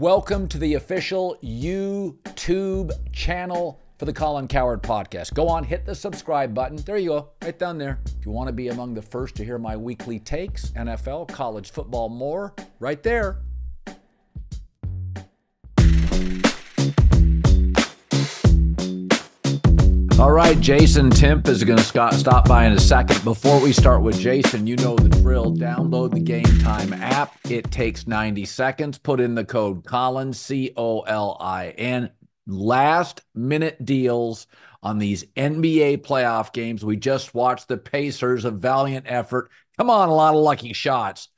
Welcome to the official YouTube channel for the Colin Cowherd Podcast. Go on, hit the subscribe button. There you go, right down there. If you want to be among the first to hear my weekly takes, NFL, college football, more, right there. All right, Jayson Timpf is going to stop by in a second. Before we start with Jason, you know the drill. Download the Game Time app. It takes 90 seconds. Put in the code Colin, C-O-L-I-N. Last minute deals on these NBA playoff games. We just watched the Pacers, a valiant effort. Come on, a lot of lucky shots.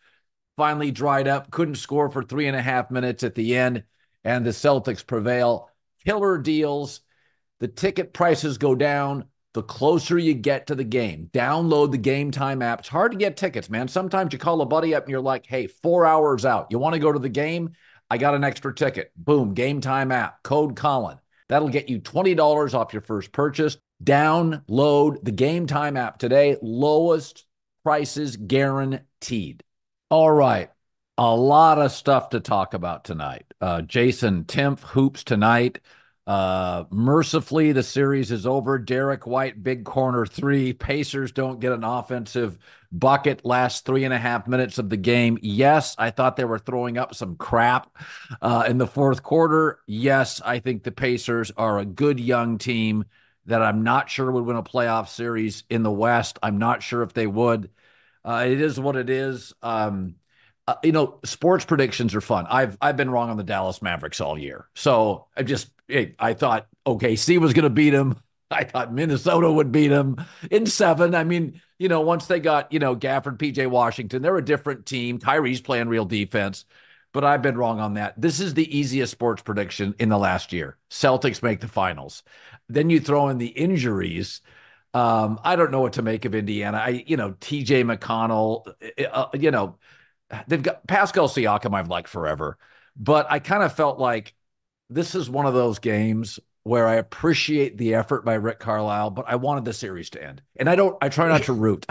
Finally dried up, couldn't score for 3.5 minutes at the end, and the Celtics prevail. Killer deals. The ticket prices go down the closer you get to the game. Download the Game Time app. It's hard to get tickets, man. Sometimes you call a buddy up and you're like, hey, 4 hours out. You want to go to the game? I got an extra ticket. Boom, Game Time app. Code Colin. That'll get you $20 off your first purchase. Download the Game Time app today. Lowest prices guaranteed. All right. A lot of stuff to talk about tonight. Jayson Timpf hoops tonight. Mercifully, the series is over. Derek White, big corner three. Pacers don't get an offensive bucket last 3.5 minutes of the game. Yes, I thought they were throwing up some crap in the fourth quarter. Yes, I think the Pacers are a good young team that I'm not sure would win a playoff series in the West. I'm not sure if they would. It is what it is. Sports predictions are fun. I've been wrong on the Dallas Mavericks all year. So I thought OKC was going to beat them. I thought Minnesota would beat them in 7. I mean, once they got, Gafford, PJ Washington, they're a different team. Kyrie's playing real defense, but I've been wrong on that. This is the easiest sports prediction in the last year. Celtics make the finals. Then you throw in the injuries. I don't know what to make of Indiana. TJ McConnell, they've got Pascal Siakam I've liked forever, but I kind of felt like this is one of those games where I appreciate the effort by Rick Carlisle, but I wanted the series to end. And I try not to root.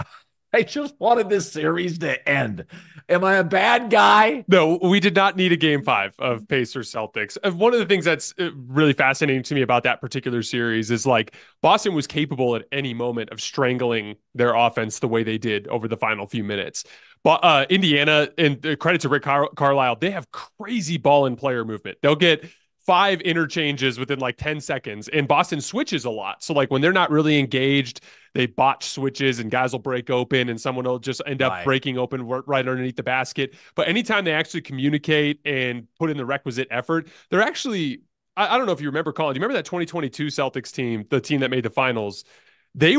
I just wanted this series to end. Am I a bad guy? No, we did not need a game 5 of Pacers Celtics. One of the things that's really fascinating to me about that particular series is like Boston was capable at any moment of strangling their offense the way they did over the final few minutes. But Indiana, and credit to Rick Carlisle, they have crazy ball and player movement. They'll get 5 interchanges within like 10 seconds, and Boston switches a lot. So like when they're not really engaged, they botch switches and guys will break open and someone will just end up breaking open right underneath the basket. But anytime they actually communicate and put in the requisite effort, they're actually, I don't know if you remember, Colin, do you remember that 2022 Celtics team, the team that made the finals? They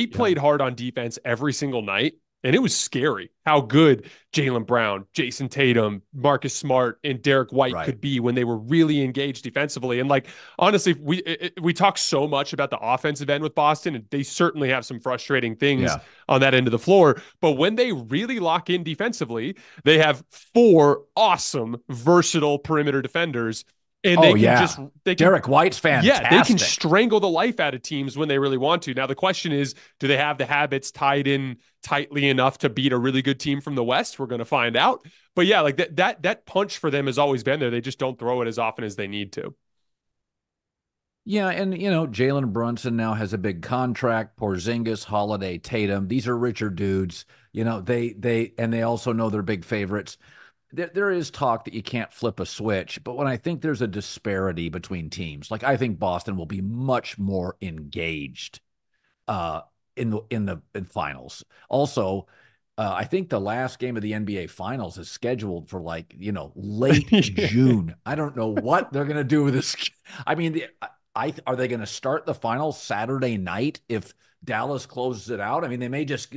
played hard on defense every single night. And it was scary how good Jaylen Brown, Jayson Tatum, Marcus Smart, and Derek White could be when they were really engaged defensively. And like, honestly, we talk so much about the offensive end with Boston, and they certainly have some frustrating things on that end of the floor. But when they really lock in defensively, they have 4 awesome, versatile perimeter defenders. And Derek White's fantastic. Yeah, they can strangle the life out of teams when they really want to. Now, the question is, do they have the habits tied in tightly enough to beat a really good team from the West? We're going to find out. But yeah, like that punch for them has always been there. They just don't throw it as often as they need to. Yeah, and Jalen Brunson now has a big contract. Porzingis, Holiday, Tatum. These are richer dudes. They also know they're big favorites. There is talk that you can't flip a switch, but when I think there's a disparity between teams, like I think Boston will be much more engaged in the finals. Also, I think the last game of the NBA Finals is scheduled for late June. I don't know what they're gonna do with this. I mean, are they going to start the finals Saturday night if Dallas closes it out? I mean, they may just.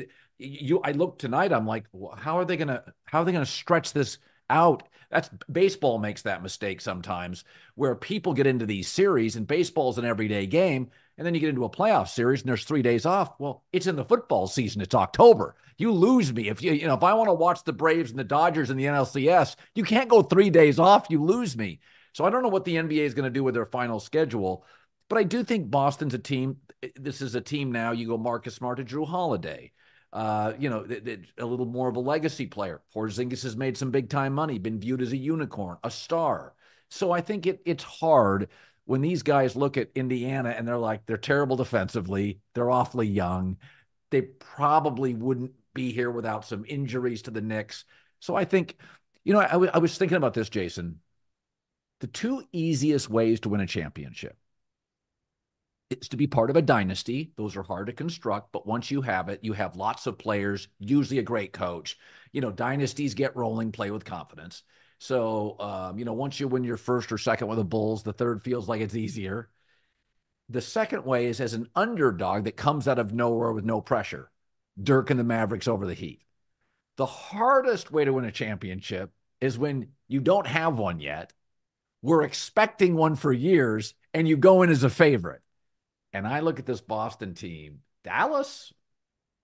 I look tonight. I'm like, how are they gonna stretch this out? That's baseball makes that mistake sometimes, where people get into these series, and baseball is an everyday game, and then you get into a playoff series and there's 3 days off. Well, it's in the football season. It's October. You lose me if if I want to watch the Braves and the Dodgers in the NLCS, you can't go 3 days off. You lose me. So I don't know what the NBA is going to do with their final schedule, but I do think Boston's a team. This is a team now. You go Marcus Smart to Drew Holiday. A little more of a legacy player. Porzingis has made some big time money, been viewed as a unicorn, a star. So I think it's hard when these guys look at Indiana and they're like, they're terrible defensively. They're awfully young. They probably wouldn't be here without some injuries to the Knicks. So I think, I was thinking about this, Jason. The two easiest ways to win a championship is to be part of a dynasty. Those are hard to construct, but once you have it, you have lots of players, usually a great coach. Dynasties get rolling, play with confidence. So, once you win your first or second with the Bulls, the third feels like it's easier. The second way is as an underdog that comes out of nowhere with no pressure. Dirk and the Mavericks over the Heat. The hardest way to win a championship is when you don't have one yet. We're expecting one for years, and you go in as a favorite. And I look at this Boston team, Dallas,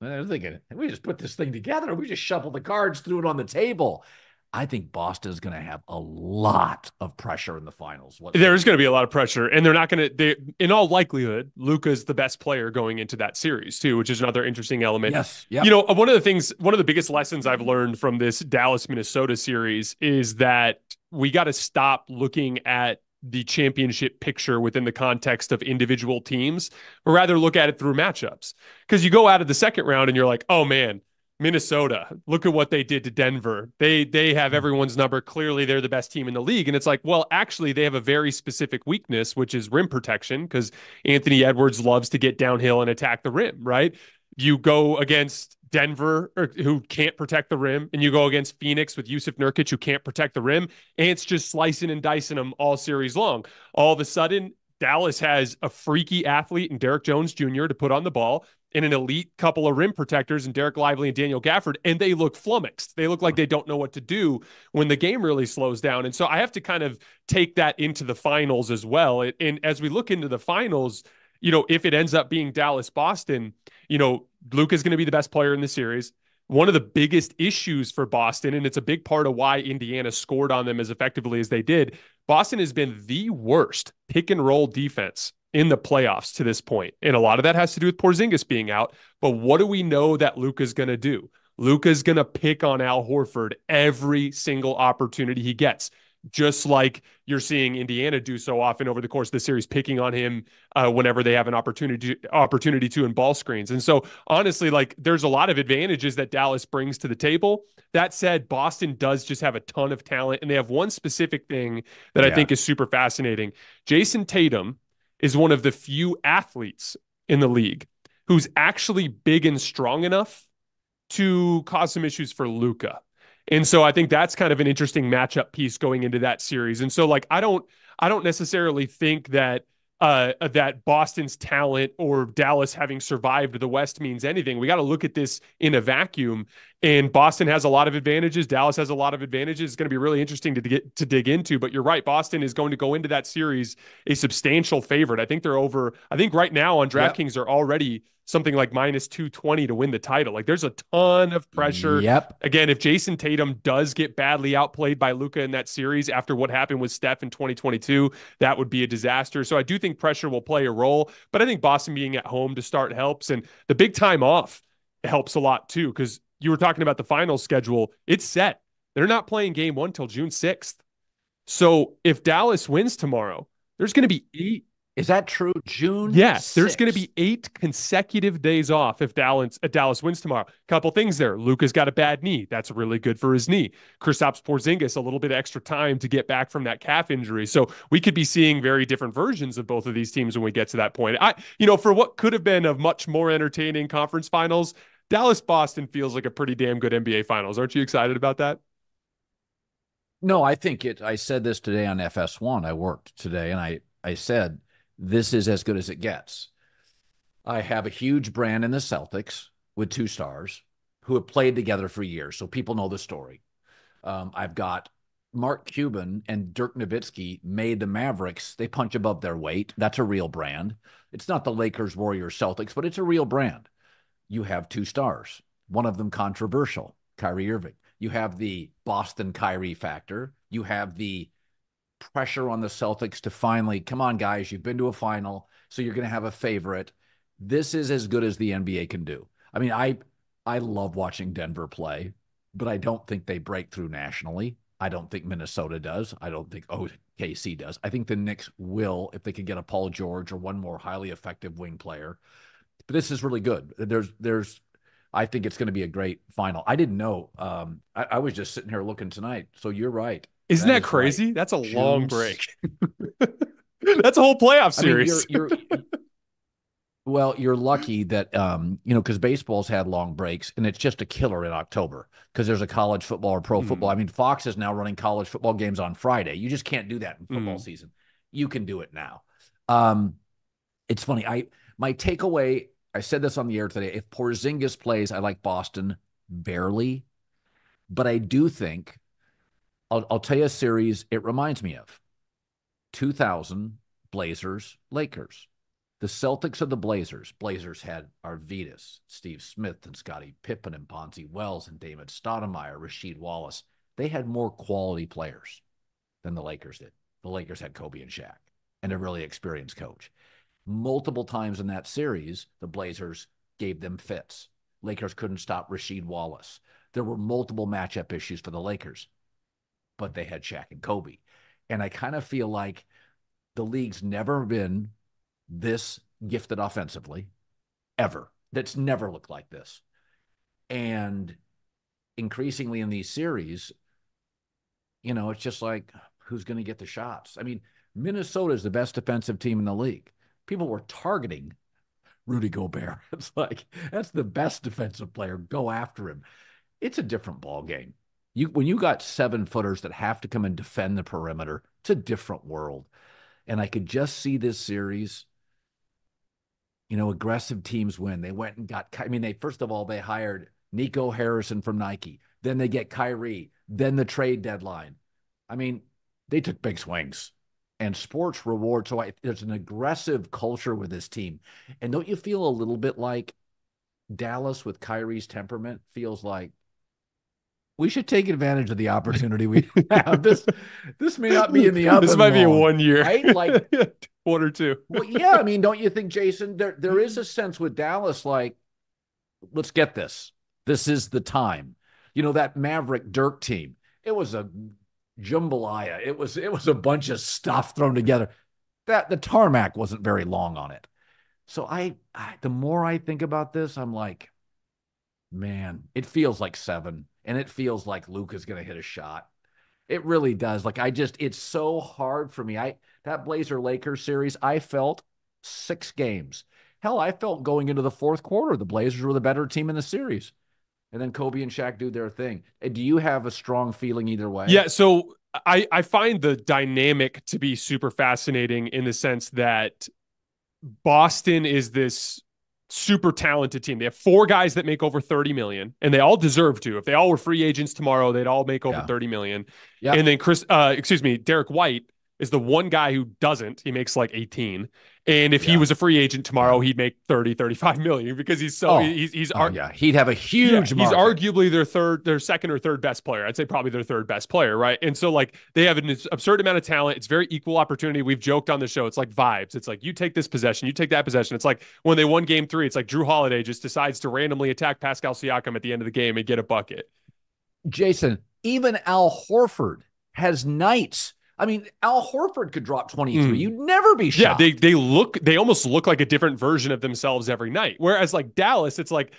they're thinking, we just put this thing together. We just shuffle the cards, threw it on the table. I think Boston is going to have a lot of pressure in the finals. There's going to be a lot of pressure, and they're not going to, in all likelihood, Luka's the best player going into that series too, which is another interesting element. Yes. Yep. One of the biggest lessons I've learned from this Dallas-Minnesota series is that we got to stop looking at the championship picture within the context of individual teams, but rather look at it through matchups. Because you go out of the second round and you're like, oh man, Minnesota, look at what they did to Denver. They have everyone's number. Clearly, they're the best team in the league. And it's like, well, actually, they have a very specific weakness, which is rim protection, because Anthony Edwards loves to get downhill and attack the rim, right? You go against Denver, who can't protect the rim, and you go against Phoenix with Yusuf Nurkic, who can't protect the rim, and it's just slicing and dicing them all series long. All of a sudden, Dallas has a freaky athlete in Derrick Jones Jr. to put on the ball and an elite couple of rim protectors in Derek Lively and Daniel Gafford, and they look flummoxed. They look like they don't know what to do when the game really slows down. And so I have to kind of take that into the finals as well. And as we look into the finals, if it ends up being Dallas-Boston, Luka's going to be the best player in the series. One of the biggest issues for Boston, and it's a big part of why Indiana scored on them as effectively as they did, Boston has been the worst pick and roll defense in the playoffs to this point. And a lot of that has to do with Porzingis being out. But what do we know that Luka's going to do? Luka's going to pick on Al Horford every single opportunity he gets, just like you're seeing Indiana do so often over the course of the series, picking on him whenever they have an opportunity to in ball screens. And so honestly, there's a lot of advantages that Dallas brings to the table. That said, Boston does just have a ton of talent, and they have one specific thing that I think is super fascinating. Jayson Tatum is one of the few athletes in the league who's actually big and strong enough to cause some issues for Luka. And so I think that's kind of an interesting matchup piece going into that series. And so I don't necessarily think that that Boston's talent or Dallas having survived the West means anything. We got to look at this in a vacuum, and Boston has a lot of advantages. Dallas has a lot of advantages. It's going to be really interesting to dig into, but you're right. Boston is going to go into that series a substantial favorite. I think right now on DraftKings are already something like minus 220 to win the title. There's a ton of pressure. Yep. Again, if Jayson Tatum does get badly outplayed by Luka in that series after what happened with Steph in 2022, that would be a disaster. So I do think pressure will play a role, but I think Boston being at home to start helps. And the big time off helps a lot too, because you were talking about the final schedule. It's set. They're not playing game 1 till June 6th. So if Dallas wins tomorrow, there's going to be 8. Is that true? June? Yes, 6th. there's going to be 8 consecutive days off if Dallas wins tomorrow. Couple things there. Luka's got a bad knee. That's really good for his knee. Kristaps Porzingis, a little bit extra time to get back from that calf injury. So we could be seeing very different versions of both of these teams when we get to that point. For what could have been a much more entertaining conference finals, Dallas-Boston feels like a pretty damn good NBA finals. Aren't you excited about that? No, I think I said this today on FS1. I worked today, and I said, this is as good as it gets. I have a huge brand in the Celtics with 2 stars who have played together for years, so people know the story. I've got Mark Cuban and Dirk Nowitzki made the Mavericks. They punch above their weight. That's a real brand. It's not the Lakers, Warriors, Celtics, but it's a real brand. You have 2 stars, one of them controversial, Kyrie Irving. You have the Boston Kyrie factor. You have the pressure on the Celtics to finally, come on, guys, you've been to a final, so you're going to have a favorite. This is as good as the NBA can do. I mean, I love watching Denver play, but I don't think they break through nationally. I don't think Minnesota does. I don't think OKC does. I think the Knicks will if they could get a Paul George or one more highly effective wing player. But this is really good. I think it's going to be a great final. I didn't know. I was just sitting here looking tonight. So you're right. Isn't that is crazy? right. That's a June, long break. That's a whole playoff series. I mean, well, you're lucky that because baseball's had long breaks, and it's just a killer in October because there's a college football or pro football. I mean, Fox is now running college football games on Friday. You just can't do that in football season. You can do it now. It's funny. My takeaway, I said this on the air today. If Porzingis plays, I like Boston barely, but I do think I'll tell you a series it reminds me of 2000 Blazers Lakers. The Celtics of the Blazers. Blazers had Arvydas, Steve Smith, and Scottie Pippen, and Bonzi Wells, and David Stoudemire, Rasheed Wallace. They had more quality players than the Lakers did. The Lakers had Kobe and Shaq, and a really experienced coach. Multiple times in that series, the Blazers gave them fits. Lakers couldn't stop Rasheed Wallace. There were multiple matchup issues for the Lakers, but they had Shaq and Kobe. And I kind of feel like the league's never been this gifted offensively ever. That's never looked like this. And increasingly in these series, it's just like, who's going to get the shots? I mean, Minnesota is the best defensive team in the league. People were targeting Rudy Gobert. It's like, that's the best defensive player. Go after him. It's a different ball game. When you got 7-footers that have to come and defend the perimeter, it's a different world. And I could just see this series, aggressive teams win. They went and got, first of all, they hired Nico Harrison from Nike. Then they get Kyrie. Then the trade deadline. They took big swings. And sports reward. So there's an aggressive culture with this team. And don't you feel a little bit like Dallas with Kyrie's temperament feels like we should take advantage of the opportunity we have. This may not be in the oven. This might be long, 1 year, right? Like 1 or 2. Well, yeah. Don't you think, Jason? There is a sense with Dallas, like, let's get this. This is the time. That Maverick Dirk team. It was a jambalaya. It was a bunch of stuff thrown together. That the tarmac wasn't very long on it. So the more I think about this, I'm like, man, it feels like 7. And it feels like Luka's going to hit a shot. It really does. Like, it's so hard for me. That Blazer-Lakers series, I felt 6 games. Hell, I felt going into the fourth quarter, the Blazers were the better team in the series. And then Kobe and Shaq do their thing. Do you have a strong feeling either way? Yeah, so I find the dynamic to be super fascinating in the sense that Boston is this super talented team. They have 4 guys that make over 30 million, and they all deserve to. If they all were free agents tomorrow, they'd all make over 30 million. Yeah. And then Derek White is the one guy who doesn't. He makes like 18. And if he was a free agent tomorrow, he'd make 30, 35 million because he's so he'd have a huge market. He's arguably their second or third best player. I'd say probably their third best player, right? And so like they have an absurd amount of talent. It's very equal opportunity. We've joked on the show. It's like vibes. It's like you take this possession, you take that possession. It's like when they won game 3, it's like Drew Holiday just decides to randomly attack Pascal Siakam at the end of the game and get a bucket. Jason, even Al Horford has nights. Al Horford could drop 23. You'd never be shocked. Yeah, they almost look like a different version of themselves every night. Whereas like Dallas, it's like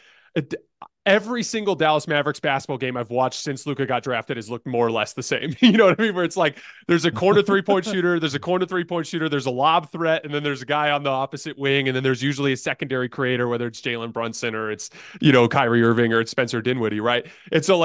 every single Dallas Mavericks basketball game I've watched since Luka got drafted has looked more or less the same. You know what I mean? Where it's like there's a corner 3-point shooter, there's a lob threat, and then there's a guy on the opposite wing, and then there's usually a secondary creator, whether it's Jalen Brunson or it's Kyrie Irving or it's Spencer Dinwiddie, right? And so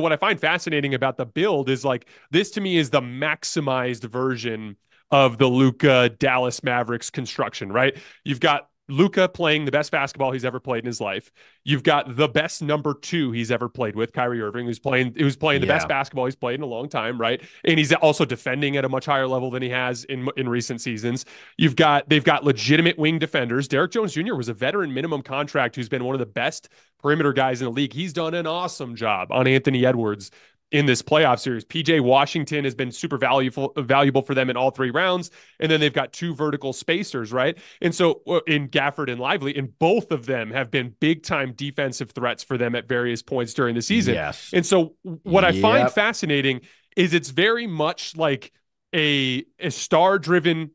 what I find fascinating about the build is like this to me is the maximized version of the Luka Dallas Mavericks construction, right? You've got Luka playing the best basketball he's ever played in his life. You've got the best number 2 he's ever played with, Kyrie Irving, who's playing the best basketball he's played in a long time, right? And he's also defending at a much higher level than he has in recent seasons. They've got legitimate wing defenders. Derrick Jones Jr. was a veteran minimum contract who's been one of the best perimeter guys in the league. He's done an awesome job on Anthony Edwards. in this playoff series. PJ Washington has been super valuable for them in all 3 rounds. And then they've got 2 vertical spacers, right? And so in Gafford and Lively, and both of them have been big time defensive threats for them at various points during the season. Yes. And so what I find Yep. fascinating is it's very much like a star driven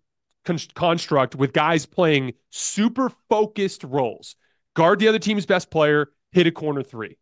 construct with guys playing super focused roles. Guard the other team's best player, hit a corner 3.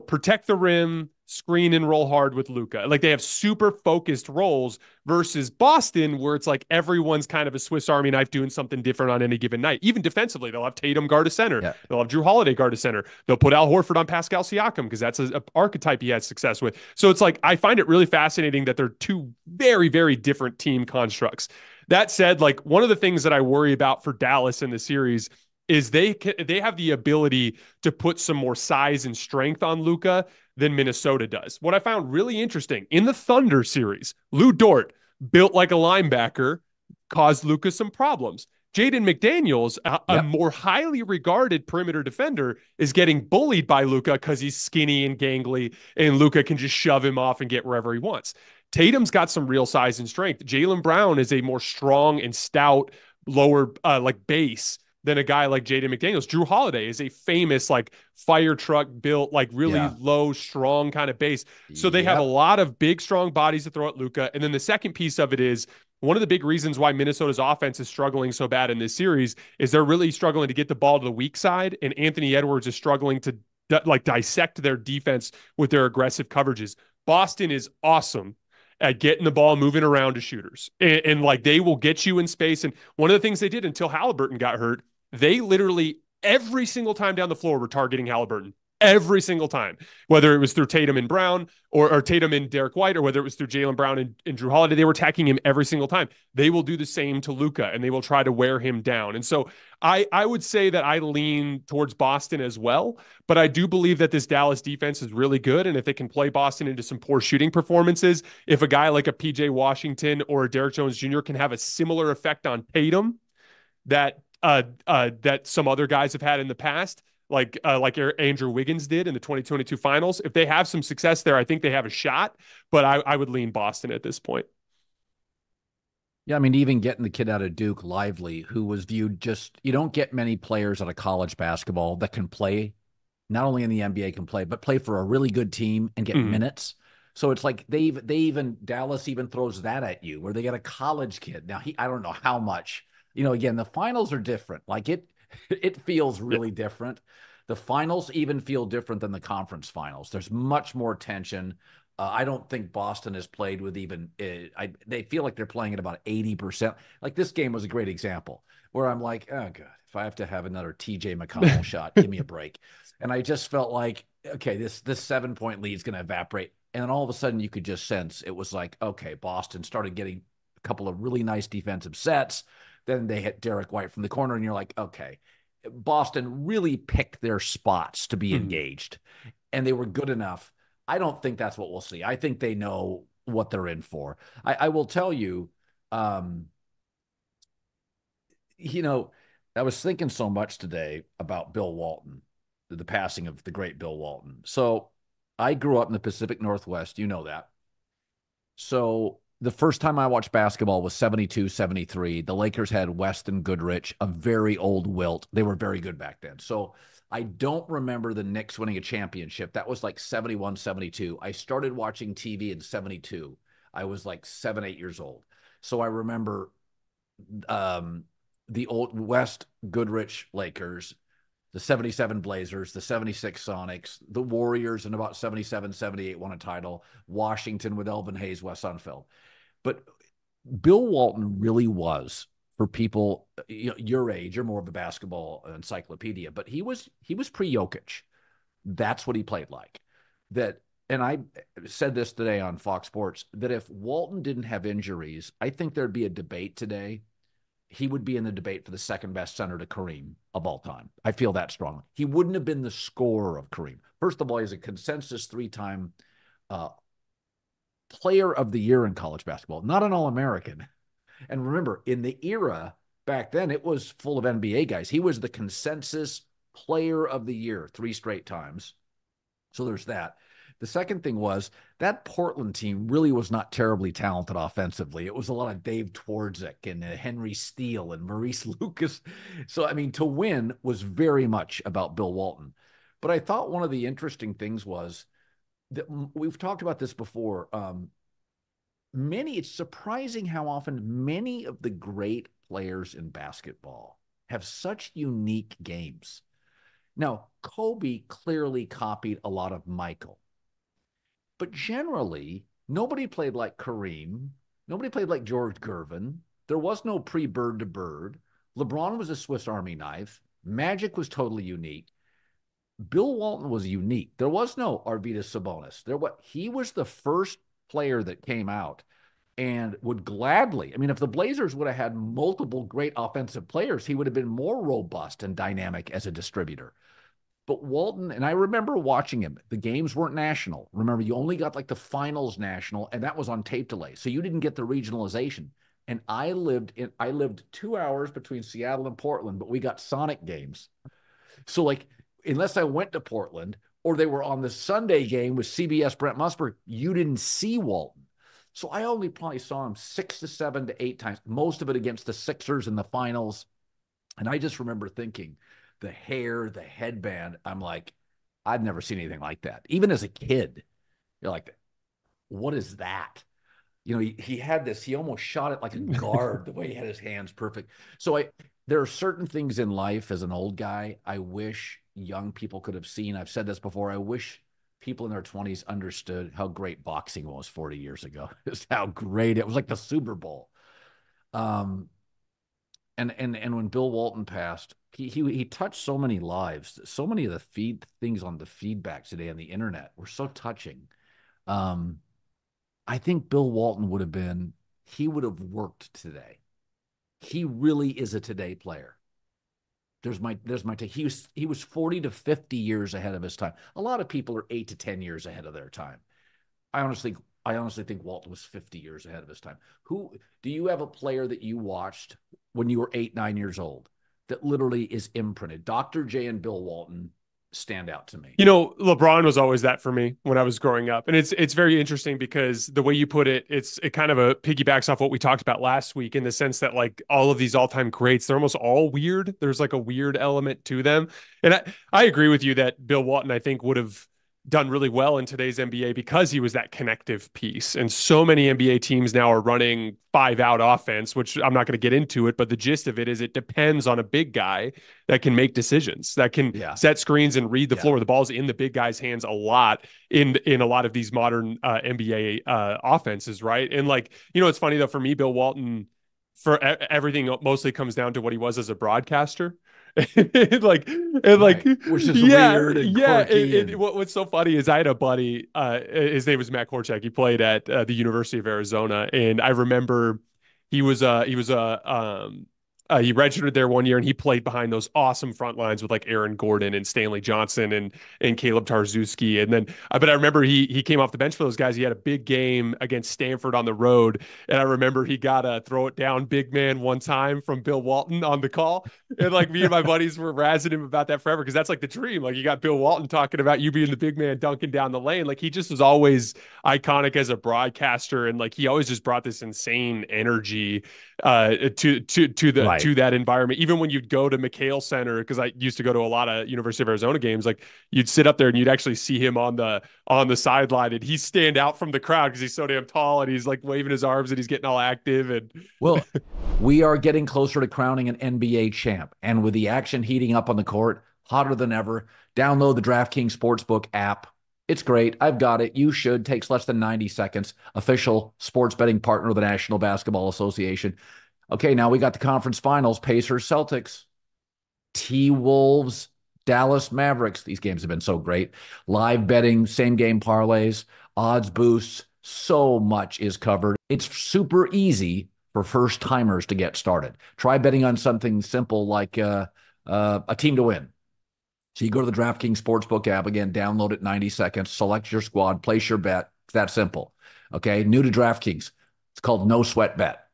Protect the rim, screen and roll hard with Luka. Like they have super focused roles versus Boston, where it's like everyone's kind of a Swiss Army knife doing something different on any given night. Even defensively, they'll have Tatum guard a center. Yeah. They'll have Drew Holiday guard a center. They'll put Al Horford on Pascal Siakam because that's an archetype he had success with. So it's like, I find it really fascinating that they're 2 very, very different team constructs. That said, like one of the things that I worry about for Dallas in the series is they have the ability to put some more size and strength on Luka than Minnesota does. What I found really interesting in the Thunder series, Lou Dort, built like a linebacker, caused Luka some problems. Jaden McDaniels, a more highly regarded perimeter defender, is getting bullied by Luka because he's skinny and gangly, and Luka can just shove him off and get wherever he wants. Tatum's got some real size and strength. Jaylen Brown is a more strong and stout lower base than a guy like Jaden McDaniels. Drew Holiday is a famous like fire truck built, like really low, strong kind of base. So they have a lot of big, strong bodies to throw at Luka. And then the second piece of it is one of the big reasons why Minnesota's offense is struggling so bad in this series is they're really struggling to get the ball to the weak side. And Anthony Edwards is struggling to dissect their defense with their aggressive coverages. Boston is awesome at getting the ball moving around to shooters. And like they will get you in space. And one of the things they did until Halliburton got hurt, they literally every single time down the floor were targeting Halliburton. Every single time, whether it was through Tatum and Brown or Tatum and Derek White, or whether it was through Jaylen Brown and Drew Holiday, they were attacking him every single time. They will do the same to Luka, and they will try to wear him down. And so I would say that I lean towards Boston as well, but I do believe that this Dallas defense is really good. And if they can play Boston into some poor shooting performances, if a guy like a PJ Washington or a Derek Jones Jr. can have a similar effect on Tatum that some other guys have had in the past, like Andrew Wiggins did in the 2022 finals. If they have some success there, I think they have a shot, but I would lean Boston at this point. Yeah, I mean, even getting the kid out of Duke, Lively, who was viewed you don't get many players out of college basketball that can play, not only in the NBA can play, but play for a really good team and get minutes. So it's like Dallas even throws that at you, where they get a college kid. Now, I don't know how much, again, the finals are different. Like it feels really different. The finals even feel different than the conference finals. There's much more tension. I don't think Boston has played with even they feel like they're playing at about 80%. Like this game was a great example where I'm like, oh God, if I have to have another TJ McConnell shot, give me a break. And I just felt like, okay, this 7-point lead is going to evaporate. And then all of a sudden you could just sense it was like, okay, Boston started getting a couple of really nice defensive sets. Then they hit Derek White from the corner, and you're like, okay, Boston really picked their spots to be engaged, and they were good enough. I don't think that's what we'll see. I think they know what they're in for. I will tell you, I was thinking so much today about Bill Walton, the passing of the great Bill Walton. So I grew up in the Pacific Northwest. You know that. So the first time I watched basketball was 72, 73. The Lakers had Weston Goodrich, a very old wilt. They were very good back then. So I don't remember the Knicks winning a championship. That was like 71, 72. I started watching TV in 72. I was like 7, 8 years old. So I remember the old West Goodrich Lakers, the 77 Blazers, the 76 Sonics, the Warriors in about 77, 78 won a title, Washington with Elvin Hayes, Wes Unfeld. But Bill Walton really was, for people your age, you're more of a basketball encyclopedia, but he was pre-Jokic. That's what he played like. And I said this today on Fox Sports, that if Walton didn't have injuries, I think there'd be a debate today. He would be in the debate for the second best center to Kareem of all time. I feel that strongly. He wouldn't have been the scorer of Kareem. First of all, he's a consensus 3-time player of the year in college basketball, not an All-American. And remember, in the era back then, it was full of NBA guys. He was the consensus player of the year 3 straight times. So there's that. The second thing was that Portland team really was not terribly talented offensively. It was a lot of Dave Twardzik and Henry Steele and Maurice Lucas. So, I mean, to win was very much about Bill Walton. But I thought one of the interesting things was that we've talked about this before. It's surprising how often many of the great players in basketball have such unique games. Now, Kobe clearly copied a lot of Michael. But generally, nobody played like Kareem. Nobody played like George Gervin. There was no pre-bird to bird. LeBron was a Swiss Army knife. Magic was totally unique. Bill Walton was unique. There was no Arvydas Sabonis. He was the first player that came out and would gladly, I mean, if the Blazers would have had multiple great offensive players, he would have been more robust and dynamic as a distributor. But Walton, and I remember watching him, the games weren't national. Remember, you only got like the finals national, and that was on tape delay. So you didn't get the regionalization. And I lived 2 hours between Seattle and Portland, but we got Sonic games. So like, unless I went to Portland or they were on the Sunday game with CBS Brent Musburg, you didn't see Walton. So I only probably saw him 6 to 7 to 8 times, most of it against the Sixers in the finals. And I just remember thinking, the hair, the headband, I'm like, I've never seen anything like that. Even as a kid, you're like, what is that? You know, he had this, he almost shot it like a guard, the way he had his hands perfect. So there are certain things in life as an old guy I wish young people could have seen. I've said this before. I wish people in their 20s understood how great boxing was 40 years ago. Just how great it was, like the Super Bowl. And when Bill Walton passed, he touched so many lives. So many of the things on the feedback today on the internet were so touching. I think Bill Walton he would have worked today. He really is a today player. There's my take. He was 40 to 50 years ahead of his time. A lot of people are 8 to 10 years ahead of their time. I honestly think Walton was 50 years ahead of his time. Who do you have a player that you watched when you were 8, 9 years old that literally is imprinted? Dr. J and Bill Walton stand out to me. You know, LeBron was always that for me when I was growing up. And it's very interesting because the way you put it, it kind of piggybacks off what we talked about last week, in the sense that like all of these all-time greats, they're almost all weird. There's like a weird element to them. And I agree with you that Bill Walton, I think, would have done really well in today's NBA because he was that connective piece. And so many NBA teams now are running 5-out offense, which I'm not going to get into it, but the gist of it is it depends on a big guy that can make decisions, that can set screens and read the floor. The ball's in the big guy's hands a lot in a lot of these modern NBA offenses, right? And like, you know, it's funny though, for me, Bill Walton, for everything mostly comes down to what he was as a broadcaster. Which is weird and quirky. What's so funny is I had a buddy, his name was Matt Korchak. He played at the University of Arizona, and I remember he registered there one year, and he played behind those awesome front lines with like Aaron Gordon and Stanley Johnson and Caleb Tarczewski. And then, but I remember he came off the bench for those guys. He had a big game against Stanford on the road, and I remember he got a throw it down big man one time from Bill Walton on the call. And like me and my buddies were razzing him about that forever, because that's like the dream. Like you got Bill Walton talking about you being the big man dunking down the lane. Like he just was always iconic as a broadcaster, and like he always just brought this insane energy to that environment. Even when you'd go to McHale Center, because I used to go to a lot of University of Arizona games, like you'd sit up there and you'd actually see him on the sideline, and he'd stand out from the crowd because he's so damn tall, and he's like waving his arms and he's getting all active. And well, we are getting closer to crowning an NBA champ, and with the action heating up on the court, hotter than ever, download the DraftKings Sportsbook app. It's great. I've got it. You should. Takes less than 90 seconds. Official sports betting partner of the National Basketball Association. Okay, now we got the conference finals. Pacers, Celtics, T-Wolves, Dallas Mavericks. These games have been so great. Live betting, same game parlays, odds boosts. So much is covered. It's super easy for first timers to get started. Try betting on something simple like a team to win. So you go to the DraftKings Sportsbook app, again, download it, 90 seconds, select your squad, place your bet. It's that simple. Okay, new to DraftKings. It's called No Sweat Bet.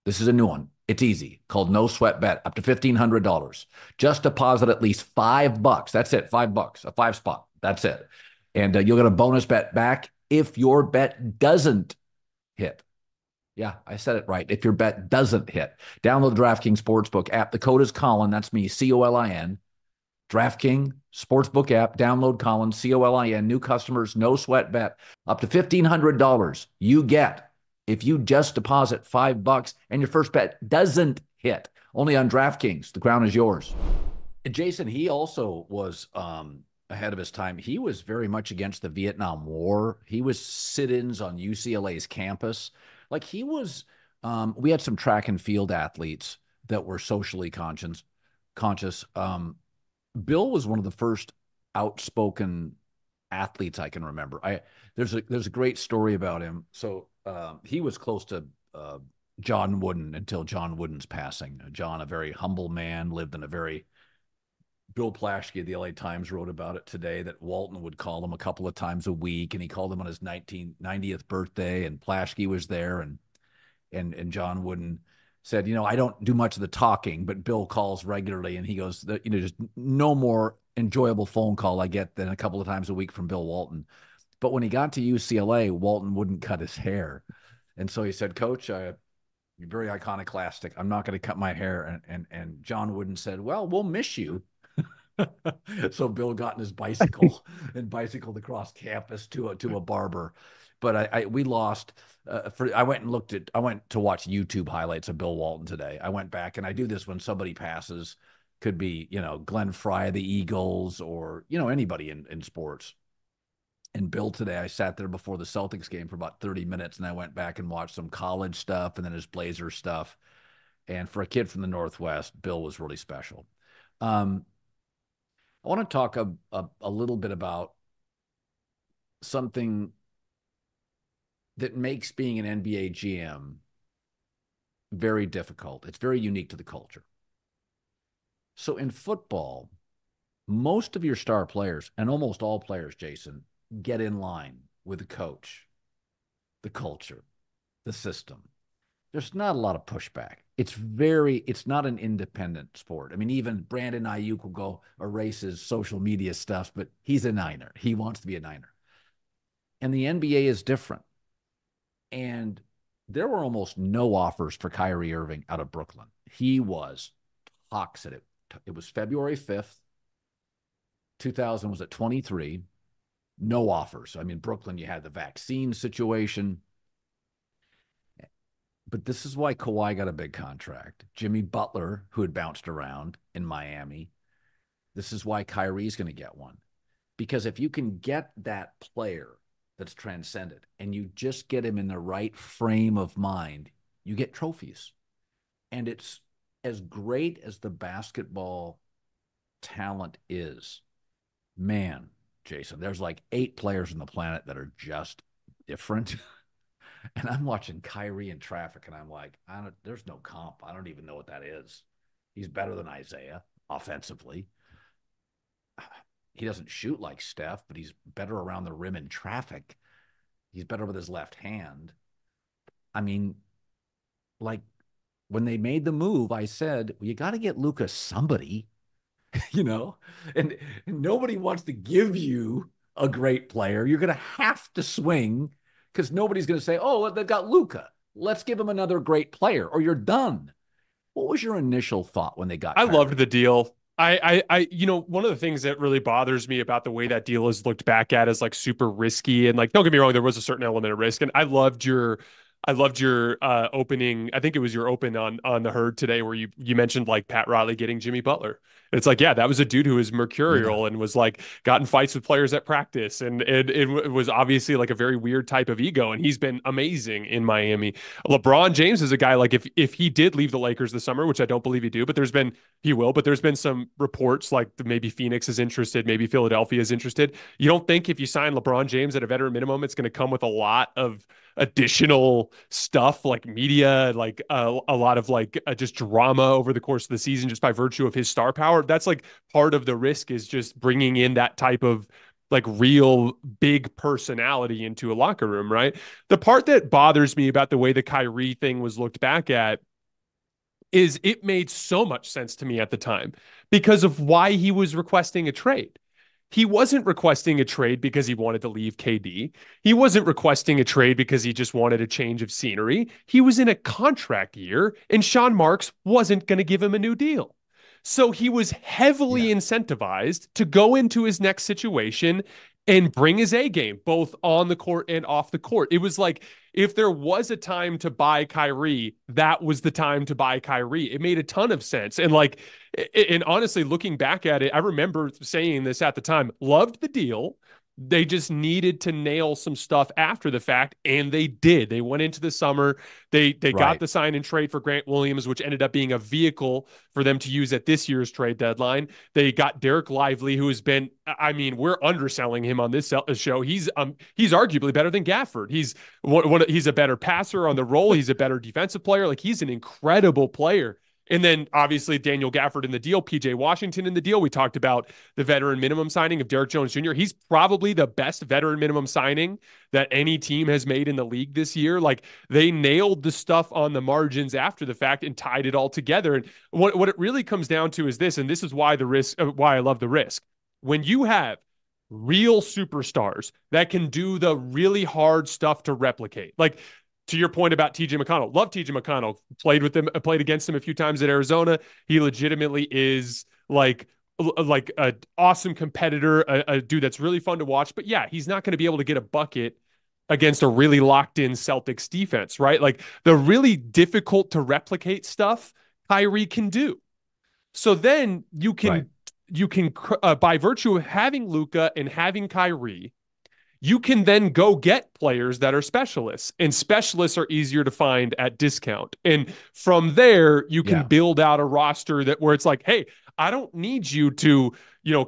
This is a new one. It's easy. Called No Sweat Bet, up to $1,500. Just deposit at least $5. That's it, $5, a 5 spot. That's it. And you'll get a bonus bet back if your bet doesn't hit. Yeah, I said it right. If your bet doesn't hit, download the DraftKings Sportsbook app. The code is Colin. That's me, Colin. DraftKings Sportsbook app. Download Colin, Colin. New customers, no sweat bet. Up to $1,500 you get if you just deposit $5 and your first bet doesn't hit. Only on DraftKings. The crown is yours. And Jason, he also was ahead of his time. He was very much against the Vietnam War. He was sit-ins on UCLA's campus. Like he was, we had some track and field athletes that were socially conscious. Bill was one of the first outspoken athletes I can remember. There's a great story about him. So he was close to John Wooden until John Wooden's passing. John, a very humble man, lived in a very Bill Plaschke of the LA Times wrote about it today that Walton would call him a couple of times a week, and he called him on his 90th birthday, and Plaschke was there, and John Wooden said, I don't do much of the talking, but Bill calls regularly, and he goes, just no more enjoyable phone call I get than a couple of times a week from Bill Walton. But when he got to UCLA, Walton wouldn't cut his hair. And so he said, Coach, you're very iconoclastic. I'm not going to cut my hair. And John Wooden said, well, we'll miss you. So Bill got in his bicycle and bicycled across campus to a barber. But we lost. I went to watch YouTube highlights of Bill Walton today. I went back, and I do this when somebody passes. Could be Glenn Fry of the Eagles, or anybody in sports. And Bill today, I sat there before the Celtics game for about 30 minutes, and I went back and watched some college stuff and then his Blazers stuff. And for a kid from the Northwest, Bill was really special. I want to talk a little bit about something that makes being an NBA GM very difficult. It's very unique to the culture. So in football, most of your star players, and almost all players, Jason, get in line with the coach, the culture, the system. There's not a lot of pushback. It's not an independent sport. I mean, even Brandon Ayuk will go erase his social media stuff, but he's a Niner. He wants to be a Niner. And the NBA is different. And there were almost no offers for Kyrie Irving out of Brooklyn. He was toxic. It was February 5th. 2000 was at 23. No offers. I mean, Brooklyn, you had the vaccine situation. But this is why Kawhi got a big contract. Jimmy Butler, who had bounced around in Miami, this is why Kyrie's going to get one. Because if you can get that player that's transcended and you just get him in the right frame of mind, you get trophies. And it's as great as the basketball talent is. Man, Jason, there's like 8 players on the planet that are just different. And I'm watching Kyrie in traffic, and I'm like, there's no comp. I don't even know what that is. He's better than Isaiah offensively. He doesn't shoot like Steph, but he's better around the rim in traffic. He's better with his left hand. I mean, like when they made the move, I said, well, you got to get Luka somebody, and nobody wants to give you a great player. You're going to have to swing, because nobody's going to say, oh, they've got Luka. Let's give him another great player, or you're done. What was your initial thought when they got Kyrie? I loved the deal. One of the things that really bothers me about the way that deal is looked back at as like super risky, and like, don't get me wrong, there was a certain element of risk. And I loved your opening. I think it was your open on the Herd today, where you mentioned like Pat Riley getting Jimmy Butler. And it's like, yeah, that was a dude who was mercurial and was like got in fights with players at practice, and it was obviously like a very weird type of ego. And he's been amazing in Miami. LeBron James is a guy, like if he did leave the Lakers this summer, which I don't believe he will, but there's been some reports like maybe Phoenix is interested, maybe Philadelphia is interested. You don't think if you sign LeBron James at a veteran minimum, it's going to come with a lot of additional stuff like media, like a lot of like just drama over the course of the season, just by virtue of his star power? That's like part of the risk, is just bringing in that type of like real big personality into a locker room, right? The part that bothers me about the way the Kyrie thing was looked back at is it made so much sense to me at the time because of why he was requesting a trade. He wasn't requesting a trade because he wanted to leave KD. He wasn't requesting a trade because he just wanted a change of scenery. He was in a contract year, and Sean Marks wasn't going to give him a new deal. So he was heavily Yeah. incentivized to go into his next situation and bring his A game, both on the court and off the court. It was like if there was a time to buy Kyrie, that was the time to buy Kyrie. It made a ton of sense. And honestly, looking back at it, I remember saying this at the time, loved the deal. They just needed to nail some stuff after the fact, and they did. They went into the summer. They got the sign and trade for Grant Williams, which ended up being a vehicle for them to use at this year's trade deadline. They got Derek Lively, who has been, I mean, we're underselling him on this show. He's arguably better than Gafford. He's a better passer on the roll. He's a better defensive player. Like, he's an incredible player. And then obviously Daniel Gafford in the deal, PJ Washington in the deal. We talked about the veteran minimum signing of Derrick Jones Jr. He's probably the best veteran minimum signing that any team has made in the league this year. Like, they nailed the stuff on the margins after the fact and tied it all together. And what it really comes down to is this, and this is why why I love the risk. When you have real superstars that can do the really hard stuff to replicate, like, to your point about TJ McConnell, love TJ McConnell, played against him a few times at Arizona. He legitimately is like an awesome competitor, a dude that's really fun to watch. But yeah, he's not going to be able to get a bucket against a really locked in Celtics defense, right? Like, the really difficult to replicate stuff Kyrie can do. So then by virtue of having Luka and having Kyrie, you can then go get players that are specialists, and specialists are easier to find at discount. And from there, you can build out a roster where it's like, hey, I don't need you to,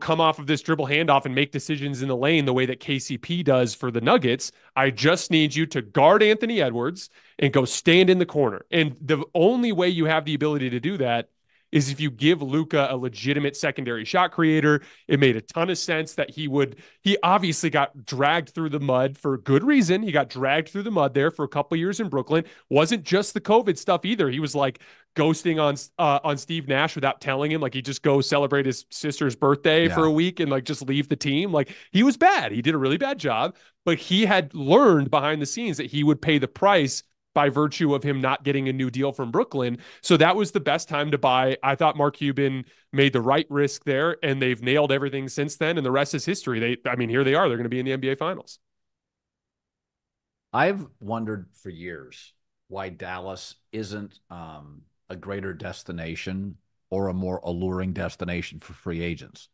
come off of this dribble handoff and make decisions in the lane the way that KCP does for the Nuggets. I just need you to guard Anthony Edwards and go stand in the corner. And the only way you have the ability to do that is if you give Luka a legitimate secondary shot creator. It made a ton of sense that he obviously got dragged through the mud for good reason. He got dragged through the mud there for a couple of years in Brooklyn. Wasn't just the COVID stuff either. He was like ghosting on Steve Nash without telling him. Like, he just go celebrate his sister's birthday for a week and like just leave the team. Like, he was bad. He did a really bad job, but he had learned behind the scenes that he would pay the price by virtue of him not getting a new deal from Brooklyn. So that was the best time to buy. I thought Mark Cuban made the right risk there, and they've nailed everything since then, and the rest is history. Here they are. They're going to be in the NBA Finals. I've wondered for years why Dallas isn't a greater destination or a more alluring destination for free agents.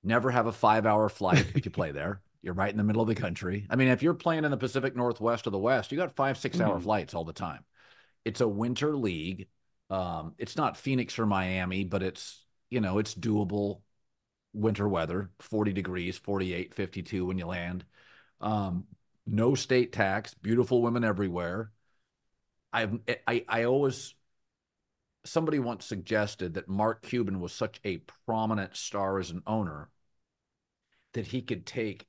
Never have a 5-hour flight if you play there. You're right in the middle of the country. I mean, if you're playing in the Pacific Northwest or the West, you got 5-6 hour flights all the time. It's a winter league. It's not Phoenix or Miami, but it's doable winter weather, 40 degrees, 48, 52 when you land. No state tax, beautiful women everywhere. I always, somebody once suggested that Mark Cuban was such a prominent star as an owner that he could take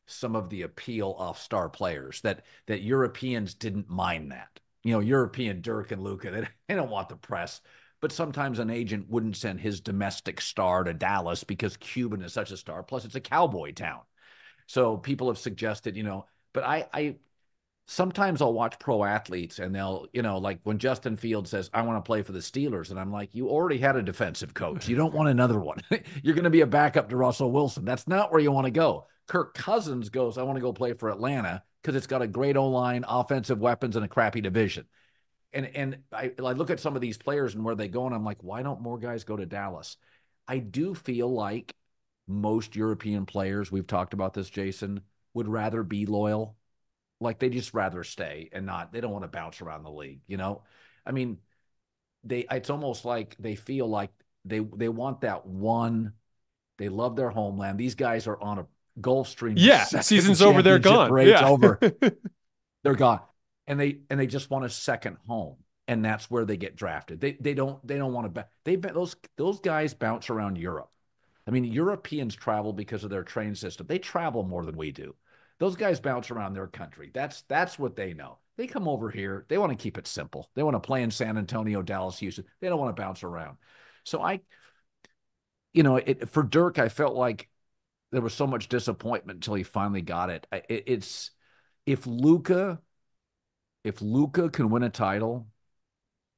some of the appeal off star players, that Europeans didn't mind that. European Dirk and Luka, they don't want the press. But sometimes an agent wouldn't send his domestic star to Dallas because Cuban is such a star. Plus, it's a cowboy town. So people have suggested, but I sometimes I'll watch pro athletes and they'll, like when Justin Fields says, I want to play for the Steelers. And I'm like, you already had a defensive coach. You don't want another one. You're going to be a backup to Russell Wilson. That's not where you want to go. Kirk Cousins goes, I want to go play for Atlanta because it's got a great O-line, offensive weapons, and a crappy division. And I look at some of these players and where they go, and I'm like, why don't more guys go to Dallas? I do feel like most European players, we've talked about this, Jason, would rather be loyal. Like, they just rather stay and they don't want to bounce around the league, I mean, it's almost like they feel like they want that one. They love their homeland. These guys are on a Gulfstream. Yeah, season's over. They're gone. Over. They're gone, and they just want a second home, and that's where they get drafted. They don't want to. Those guys bounce around Europe. I mean, Europeans travel because of their train system. They travel more than we do. Those guys bounce around their country. That's what they know. They come over here. They want to keep it simple. They want to play in San Antonio, Dallas, Houston. They don't want to bounce around. So for Dirk, I felt like there was so much disappointment until he finally got it. It's if Luka can win a title,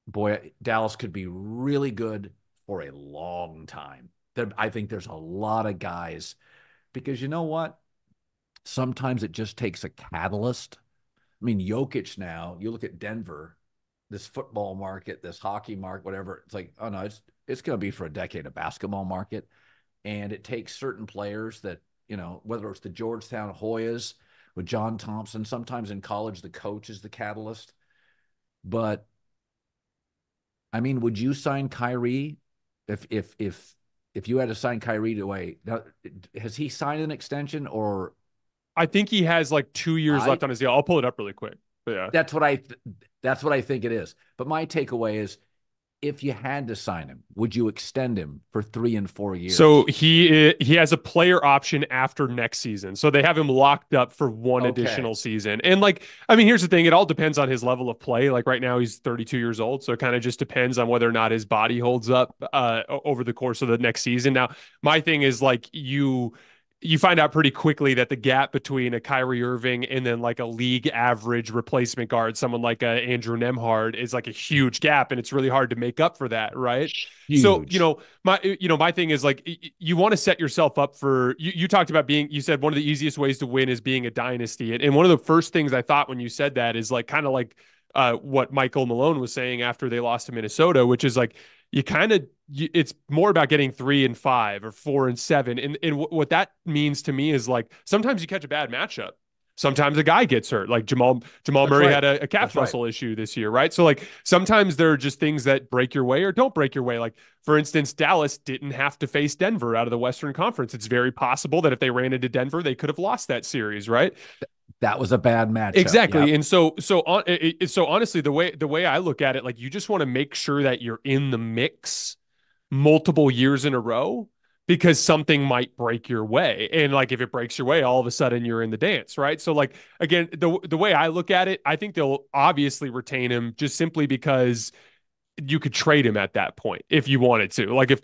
boy, Dallas could be really good for a long time. I think there's a lot of guys because you know what? Sometimes it just takes a catalyst. I mean, Jokic now, you look at Denver, this football market, this hockey market, whatever. It's like, oh no, it's going to be for a decade, a basketball market. And it takes certain players that, whether it's the Georgetown Hoyas with John Thompson, sometimes in college, the coach is the catalyst. But I mean, would you sign Kyrie if you had to sign Kyrie to has he signed an extension or I think he has like 2 years left on his deal. I'll pull it up really quick. But yeah. That's what I think it is. But my takeaway is if you had to sign him, would you extend him for 3 and 4 years? So he has a player option after next season. So they have him locked up for one additional season. And I mean, here's the thing. It all depends on his level of play. Like right now he's 32 years old. So it kind of just depends on whether or not his body holds up over the course of the next season. Now, my thing is you find out pretty quickly that the gap between a Kyrie Irving and then like a league average replacement guard, someone like a Andrew Nemhard, is like a huge gap, and it's really hard to make up for that, right? Huge. So my thing is like you want to set yourself up for. You talked about you said one of the easiest ways to win is being a dynasty, and one of the first things I thought when you said that is like kind of like what Michael Malone was saying after they lost to Minnesota, which is like it's more about getting 3 and 5 or 4 and 7. And what that means to me is like, sometimes you catch a bad matchup. Sometimes a guy gets hurt. Like Jamal Murray had a calf muscle issue this year, right? So like sometimes there are just things that break your way or don't break your way. Like for instance, Dallas didn't have to face Denver out of the Western Conference. It's very possible that if they ran into Denver, they could have lost that series, right? That was a bad matchup. Exactly. Yep. And so honestly, the way I look at it, like you just want to make sure that you're in the mix multiple years in a row because something might break your way. And like if it breaks your way, all of a sudden you're in the dance, right? So like again, the way I look at it, I think they'll obviously retain him just simply because you could trade him at that point if you wanted to. Like if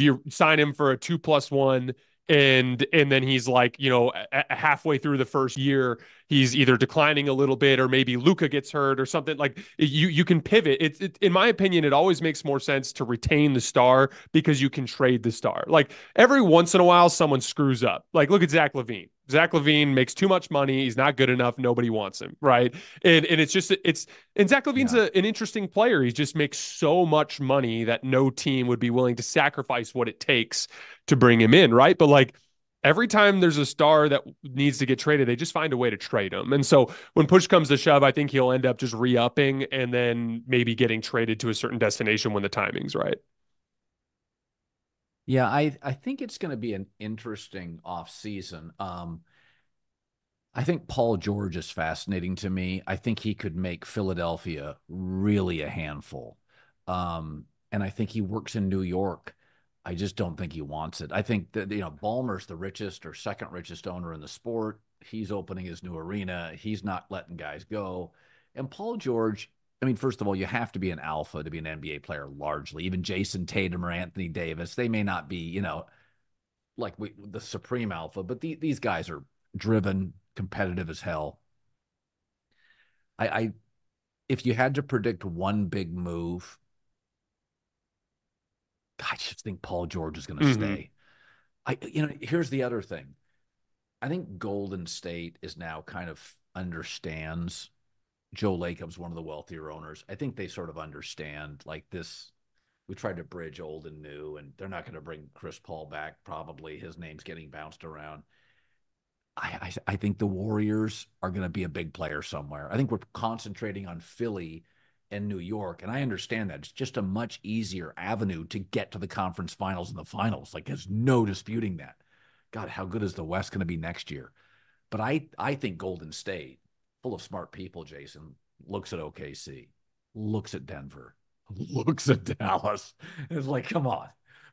you sign him for a 2+1 and then he's like, halfway through the first year, he's either declining a little bit or maybe Luka gets hurt or something. Like you can pivot. In my opinion, it always makes more sense to retain the star because you can trade the star. Like every once in a while, someone screws up. Like look at Zach LaVine. Zach LaVine makes too much money. He's not good enough. Nobody wants him, right? And Zach LaVine's an interesting player. He just makes so much money that no team would be willing to sacrifice what it takes to bring him in, right? But like every time there's a star that needs to get traded, they just find a way to trade him. And so when push comes to shove, I think he'll end up just re-upping and then maybe getting traded to a certain destination when the timing's right. Yeah, I think it's going to be an interesting offseason. I think Paul George is fascinating to me. I think he could make Philadelphia really a handful. And I think he works in New York. I just don't think he wants it. I think that, Ballmer's the richest or second richest owner in the sport. He's opening his new arena. He's not letting guys go. And Paul George, I mean, first of all, you have to be an alpha to be an NBA player largely. Even Jayson Tatum or Anthony Davis, they may not be, the supreme alpha, but these guys are driven, competitive as hell. If you had to predict one big move, I just think Paul George is going to stay. Here's the other thing. I think Golden State is now kind of understands Joe Lacob's one of the wealthier owners. I think they sort of understand like this. We tried to bridge old and new, and they're not going to bring Chris Paul back. Probably his name's getting bounced around. I think the Warriors are going to be a big player somewhere. I think we're concentrating on Philly and New York, and I understand that. It's just a much easier avenue to get to the conference finals and the finals. Like, there's no disputing that. God, how good is the West going to be next year? But I think Golden State, full of smart people, Jason, looks at OKC, looks at Denver, looks at Dallas. It's like, come on,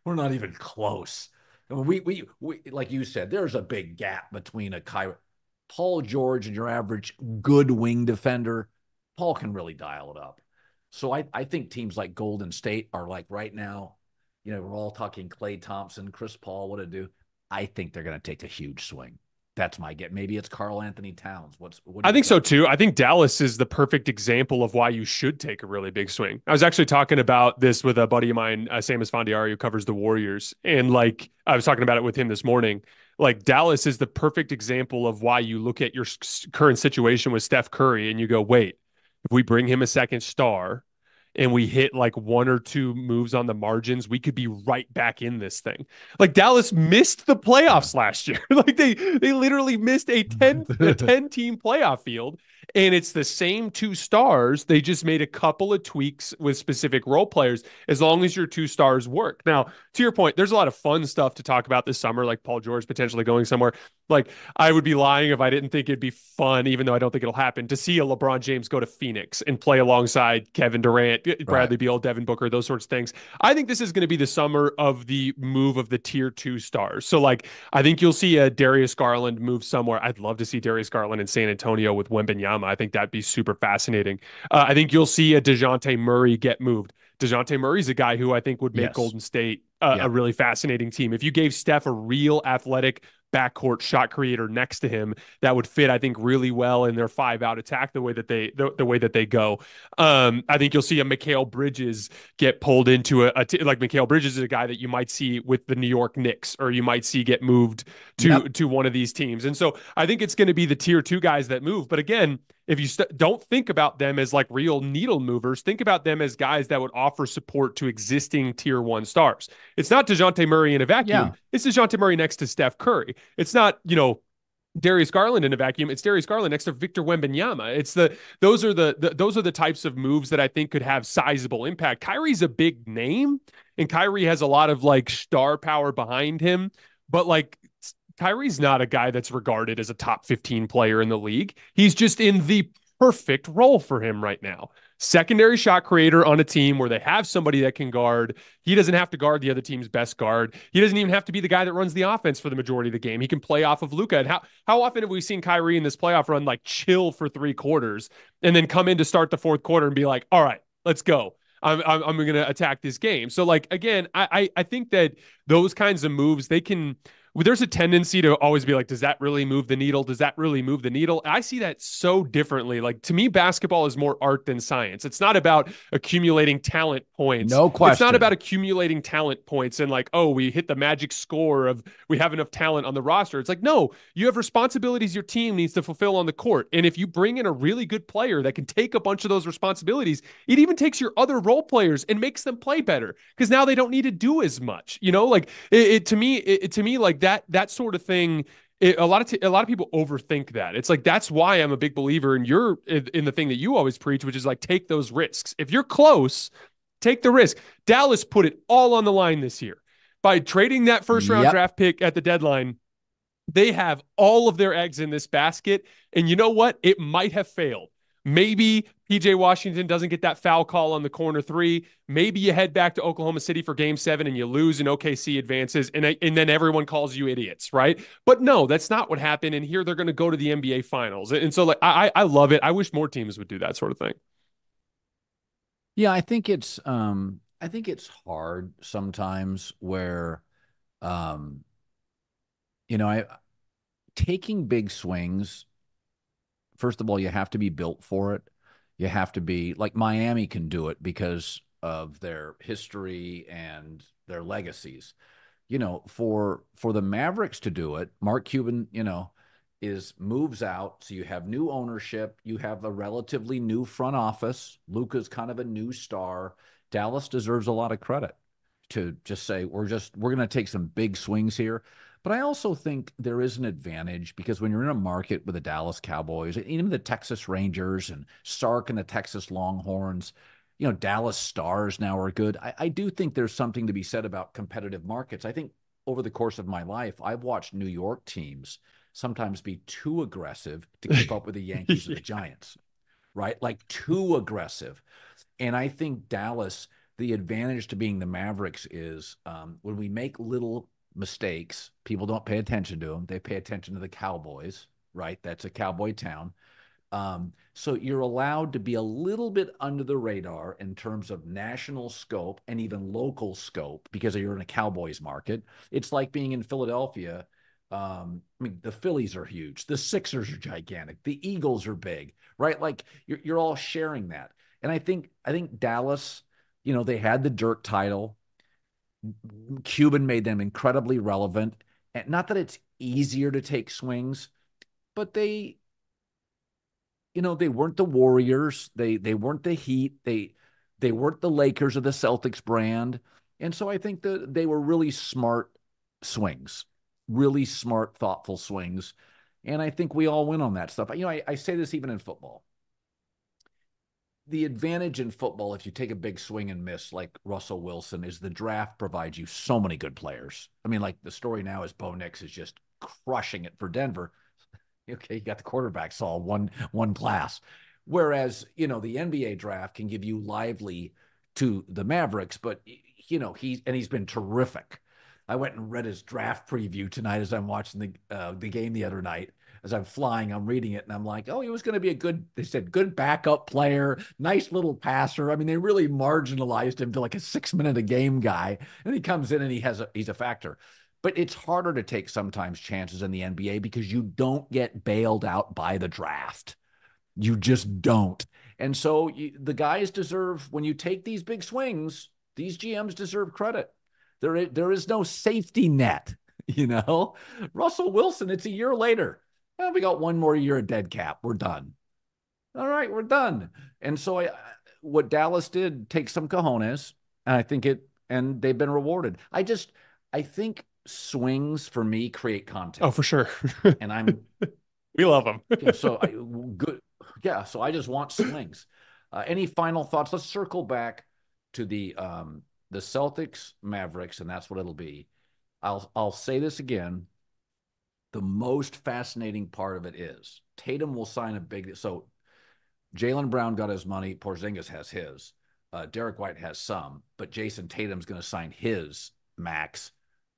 we're not even close. I mean, we like you said, there's a big gap between a Paul George and your average good wing defender. Paul can really dial it up. So I think teams like Golden State are like right now, we're all talking Klay Thompson, Chris Paul, what to do. I think they're going to take a huge swing. That's my get. Maybe it's Karl Anthony Towns. What do I you think so think? too. I think Dallas is the perfect example of why you should take a really big swing. I was actually talking about this with a buddy of mine, Sam Esfandiari, who covers the Warriors. And like, I was talking about it with him this morning. Like, Dallas is the perfect example of why you look at your current situation with Steph Curry and you go, wait, if we bring him a second star and we hit like one or two moves on the margins, we could be right back in this thing. Like, Dallas missed the Yeah. playoffs last year. Like they literally missed a 10 team playoff field, and it's the same two stars. They just made a couple of tweaks with specific role players as long as your two stars work. Now, to your point, there's a lot of fun stuff to talk about this summer, like Paul George potentially going somewhere. Like, I would be lying if I didn't think it'd be fun, even though I don't think it'll happen, to see a LeBron James go to Phoenix and play alongside Kevin Durant, Right. Bradley Beal, Devin Booker, those sorts of things. I think this is going to be the summer of the move of the tier two stars. So, like, I think you'll see a Darius Garland move somewhere. I'd love to see Darius Garland in San Antonio with Wembanyama. I think that'd be super fascinating. I think you'll see a DeJounte Murray get moved. DeJounte Murray's a guy who I think would make Yes. Golden State a Yep. really fascinating team. If you gave Steph a real athletic backcourt shot creator next to him, that would fit, I think, really well in their 5-out attack the way that the way that they go. I think you'll see a Mikal Bridges get pulled into like Mikal Bridges is a guy that you might see with the New York Knicks, or you might see get moved Yep. to one of these teams. And so I think it's going to be the tier two guys that move. But again, if you don't think about them as like real needle movers, think about them as guys that would offer support to existing tier one stars. It's not DeJounte Murray in a vacuum. Yeah. It's DeJounte Murray next to Steph Curry. It's not, Darius Garland in a vacuum. It's Darius Garland next to Victor Wembanyama. It's those are the types of moves that I think could have sizable impact. Kyrie's a big name, and Kyrie has a lot of like star power behind him, but like, Kyrie's not a guy that's regarded as a top 15 player in the league. He's just in the perfect role for him right now. Secondary shot creator on a team where they have somebody that can guard. He doesn't have to guard the other team's best guard. He doesn't even have to be the guy that runs the offense for the majority of the game. He can play off of Luka. And how often have we seen Kyrie in this playoff run like chill for 3 quarters and then come in to start the fourth quarter and be like, all right, let's go. I'm going to attack this game. So like, again, I think that those kinds of moves, they can, there's a tendency to always be like, does that really move the needle? Does that really move the needle? I see that so differently. Like, to me, basketball is more art than science. It's not about accumulating talent points. No It's not about question. accumulating talent points and like, oh, we hit the magic score of we have enough talent on the roster. It's like, no, you have responsibilities your team needs to fulfill on the court. And if you bring in a really good player that can take a bunch of those responsibilities, it even takes your other role players and makes them play better because now they don't need to do as much. Like to me, like that sort of thing. A lot of people overthink that. It's like, that's why I'm a big believer in the thing that you always preach, which is like, take those risks. If you're close, take the risk. Dallas put it all on the line this year by trading that first round Yep. draft pick at the deadline. They have all of their eggs in this basket. And you know what? It might have failed. Maybe PJ Washington doesn't get that foul call on the corner three. Maybe you head back to Oklahoma City for game 7 and you lose and OKC advances and then everyone calls you idiots, right? But no, that's not what happened. And here they're going to go to the NBA finals. And so like, I love it. I wish more teams would do that sort of thing. Yeah, I think it's hard sometimes where um I taking big swings, first of all, you have to be built for it. You have to be like Miami can do it because of their history and their legacies. For the Mavericks to do it, Mark Cuban, is moves out. So you have new ownership, you have a relatively new front office. Luka's kind of a new star. Dallas deserves a lot of credit to just say we're going to take some big swings here. But I also think there is an advantage because when you're in a market with the Dallas Cowboys, and even the Texas Rangers and Sark and the Texas Longhorns, Dallas Stars now are good. I do think there's something to be said about competitive markets. I think over the course of my life, I've watched New York teams sometimes be too aggressive to keep up with the Yankees or Yeah. the Giants, right? Like too aggressive. And I think Dallas, the advantage to being the Mavericks is when we make little mistakes, people don't pay attention to them. They pay attention to the Cowboys, right? That's a cowboy town. So you're allowed to be a little bit under the radar in terms of national scope and even local scope because you're in a Cowboys market. It's like being in Philadelphia. I mean, the Phillies are huge. The Sixers are gigantic. The Eagles are big, right? Like you're all sharing that. And I think Dallas, they had the Dirk title. Cuban made them incredibly relevant. And not that it's easier to take swings, but they weren't the Warriors. They weren't the Heat. They weren't the Lakers or the Celtics brand. And so I think that they were really smart swings, really smart, thoughtful swings. And I think we all win on that stuff. I say this even in football. The advantage in football, if you take a big swing and miss like Russell Wilson, is the draft provides you so many good players. I mean, like the story now is Bo Nix is just crushing it for Denver. Okay, you got the quarterbacks all one class. Whereas, the NBA draft can give you Lively to the Mavericks, but he's been terrific. I went and read his draft preview tonight as I'm watching the game the other night. As I'm flying, I'm reading it, and I'm like, oh, he was going to be they said, good backup player, nice little passer. I mean, they really marginalized him to like a 6-minute a game guy, and he comes in and he's a factor. But it's harder to take sometimes chances in the NBA because you don't get bailed out by the draft. You just don't. And so the guys deserve, when you take these big swings, these GMs deserve credit. There is no safety net, Russell Wilson, it's a year later. Well, we got one more year of dead cap. We're done. All right, we're done. And so what Dallas did take some cojones, and they've been rewarded. I think swings for me create content. Oh, for sure. And we love them. Good. Yeah. So I just want swings. Any final thoughts? Let's circle back to the Celtics Mavericks, and that's what it'll be. I'll say this again. The most fascinating part of it is Tatum will sign so Jaylen Brown got his money. Porzingis has his. Derek White has some, but Jayson Tatum's going to sign his max